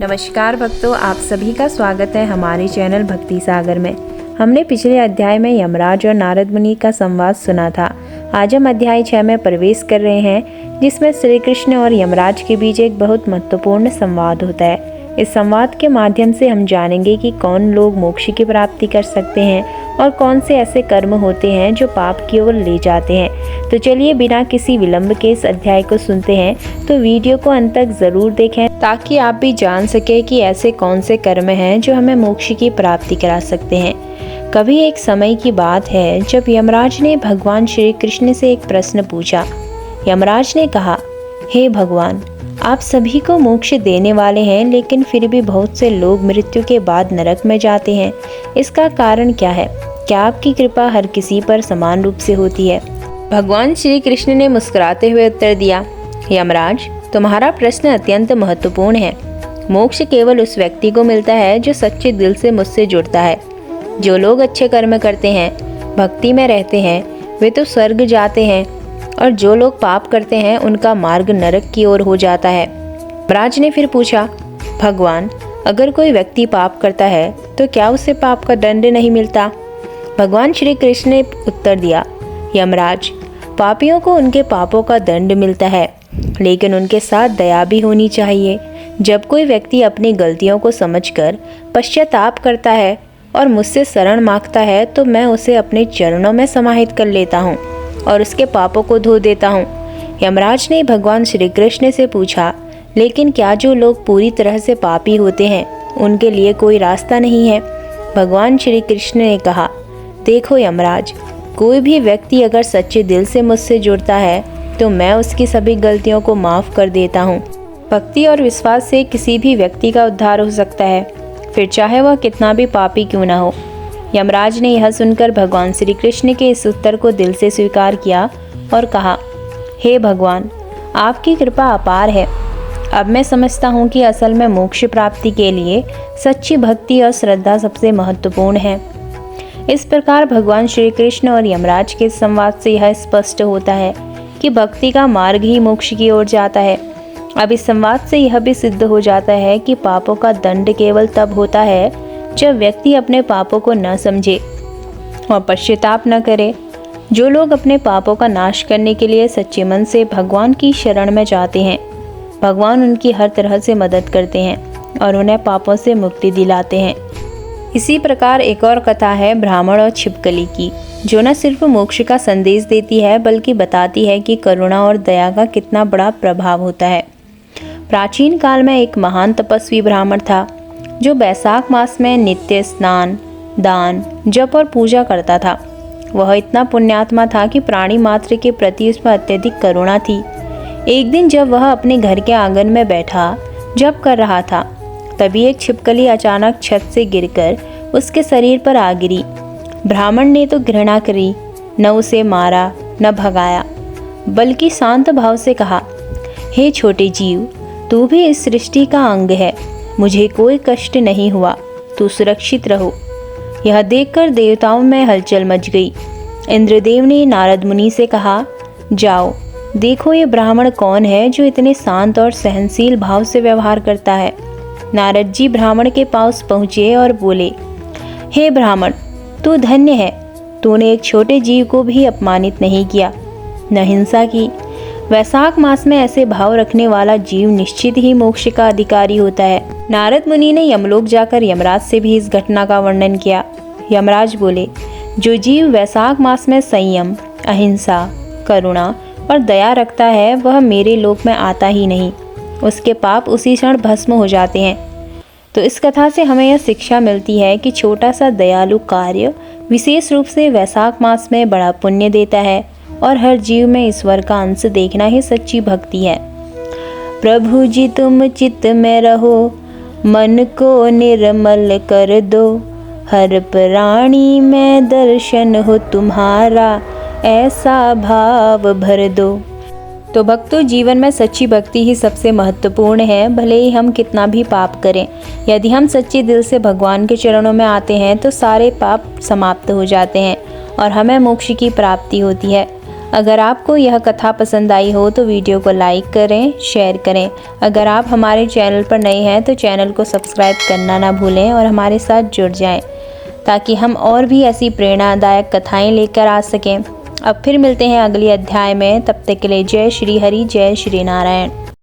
नमस्कार भक्तों, आप सभी का स्वागत है हमारे चैनल भक्ति सागर में। हमने पिछले अध्याय में यमराज और नारद मुनि का संवाद सुना था। आज हम अध्याय 6 में प्रवेश कर रहे हैं, जिसमें श्री कृष्ण और यमराज के बीच एक बहुत महत्वपूर्ण संवाद होता है। इस संवाद के माध्यम से हम जानेंगे कि कौन लोग मोक्ष की प्राप्ति कर सकते हैं और कौन से ऐसे कर्म होते हैं जो पाप की ओर ले जाते हैं। तो चलिए बिना किसी विलंब के इस अध्याय को सुनते हैं। तो वीडियो को अंत तक जरूर देखें ताकि आप भी जान सके कि ऐसे कौन से कर्म हैं जो हमें मोक्ष की प्राप्ति करा सकते हैं। कभी एक समय की बात है जब यमराज ने भगवान श्री कृष्ण से एक प्रश्न पूछा। यमराज ने कहा, हे भगवान, आप सभी को मोक्ष देने वाले हैं, लेकिन फिर भी बहुत से लोग मृत्यु के बाद नरक में जाते हैं। इसका कारण क्या है? क्या आपकी कृपा हर किसी पर समान रूप से होती है? भगवान श्री कृष्ण ने मुस्कुराते हुए उत्तर दिया, यमराज, तुम्हारा प्रश्न अत्यंत महत्वपूर्ण है। मोक्ष केवल उस व्यक्ति को मिलता है जो सच्चे दिल से मुझसे जुड़ता है। जो लोग अच्छे कर्म करते हैं, भक्ति में रहते हैं, वे तो स्वर्ग जाते हैं, और जो लोग पाप करते हैं उनका मार्ग नरक की ओर हो जाता है। यमराज ने फिर पूछा, भगवान, अगर कोई व्यक्ति पाप करता है तो क्या उसे पाप का दंड नहीं मिलता? भगवान श्री कृष्ण ने उत्तर दिया, यमराज, पापियों को उनके पापों का दंड मिलता है, लेकिन उनके साथ दया भी होनी चाहिए। जब कोई व्यक्ति अपनी गलतियों को समझकर पश्चाताप करता है और मुझसे शरण मांगता है तो मैं उसे अपने चरणों में समाहित कर लेता हूँ और उसके पापों को धो देता हूँ। यमराज ने भगवान श्री कृष्ण से पूछा, लेकिन क्या जो लोग पूरी तरह से पापी होते हैं उनके लिए कोई रास्ता नहीं है? भगवान श्री कृष्ण ने कहा, देखो यमराज, कोई भी व्यक्ति अगर सच्चे दिल से मुझसे जुड़ता है तो मैं उसकी सभी गलतियों को माफ़ कर देता हूँ। भक्ति और विश्वास से किसी भी व्यक्ति का उद्धार हो सकता है, फिर चाहे वह कितना भी पापी क्यों ना हो। यमराज ने यह सुनकर भगवान श्री कृष्ण के इस उत्तर को दिल से स्वीकार किया और कहा, हे भगवान, आपकी कृपा अपार है। अब मैं समझता हूँ कि असल में मोक्ष प्राप्ति के लिए सच्ची भक्ति और श्रद्धा सबसे महत्वपूर्ण है। इस प्रकार भगवान श्री कृष्ण और यमराज के संवाद से यह स्पष्ट होता है कि भक्ति का मार्ग ही मोक्ष की ओर जाता है। अब इस संवाद से यह भी सिद्ध हो जाता है कि पापों का दंड केवल तब होता है जब व्यक्ति अपने पापों को न समझे और पश्चाताप न करे। जो लोग अपने पापों का नाश करने के लिए सच्चे मन से भगवान की शरण में जाते हैं, भगवान उनकी हर तरह से मदद करते हैं और उन्हें पापों से मुक्ति दिलाते हैं। इसी प्रकार एक और कथा है ब्राह्मण और छिपकली की, जो न सिर्फ मोक्ष का संदेश देती है बल्कि बताती है कि करुणा और दया का कितना बड़ा प्रभाव होता है। प्राचीन काल में एक महान तपस्वी ब्राह्मण था जो बैसाख मास में नित्य स्नान, दान, जप और पूजा करता था। वह इतना पुण्यात्मा था कि प्राणी मात्र के प्रति उसमें अत्यधिक करुणा थी। एक दिन जब वह अपने घर के आंगन में बैठा जप कर रहा था, तभी एक छिपकली अचानक छत से गिरकर उसके शरीर पर आ गिरी। ब्राह्मण ने तो घृणा करी, न उसे मारा न भगाया, बल्कि शांत भाव से कहा, हे छोटे जीव, तू भी इस सृष्टि का अंग है, मुझे कोई कष्ट नहीं हुआ, तू सुरक्षित रहो। यह देखकर देवताओं में हलचल मच गई। इंद्रदेव ने नारद मुनि से कहा, जाओ देखो ये ब्राह्मण कौन है जो इतने शांत और सहनशील भाव से व्यवहार करता है। नारद जी ब्राह्मण के पास पहुँचे और बोले, हे ब्राह्मण, तू धन्य है, तूने एक छोटे जीव को भी अपमानित नहीं किया, न हिंसा की। वैशाख मास में ऐसे भाव रखने वाला जीव निश्चित ही मोक्ष का अधिकारी होता है। नारद मुनि ने यमलोक जाकर यमराज से भी इस घटना का वर्णन किया। यमराज बोले, जो जीव वैशाख मास में संयम, अहिंसा, करुणा और दया रखता है वह मेरे लोक में आता ही नहीं, उसके पाप उसी क्षण भस्म हो जाते हैं। तो इस कथा से हमें यह शिक्षा मिलती है कि छोटा सा दयालु कार्य विशेष रूप से वैशाख मास में बड़ा पुण्य देता है और हर जीव में ईश्वर का अंश देखना ही सच्ची भक्ति है। प्रभु जी तुम चित्त में रहो, मन को निर्मल कर दो, हर प्राणी में दर्शन हो तुम्हारा, ऐसा भाव भर दो। तो भक्तों, जीवन में सच्ची भक्ति ही सबसे महत्वपूर्ण है। भले ही हम कितना भी पाप करें, यदि हम सच्चे दिल से भगवान के चरणों में आते हैं तो सारे पाप समाप्त हो जाते हैं और हमें मोक्ष की प्राप्ति होती है। अगर आपको यह कथा पसंद आई हो तो वीडियो को लाइक करें, शेयर करें। अगर आप हमारे चैनल पर नए हैं तो चैनल को सब्सक्राइब करना ना भूलें और हमारे साथ जुड़ जाएं, ताकि हम और भी ऐसी प्रेरणादायक कथाएं लेकर आ सकें। अब फिर मिलते हैं अगले अध्याय में। तब तक के लिए जय श्री हरि, जय श्री नारायण।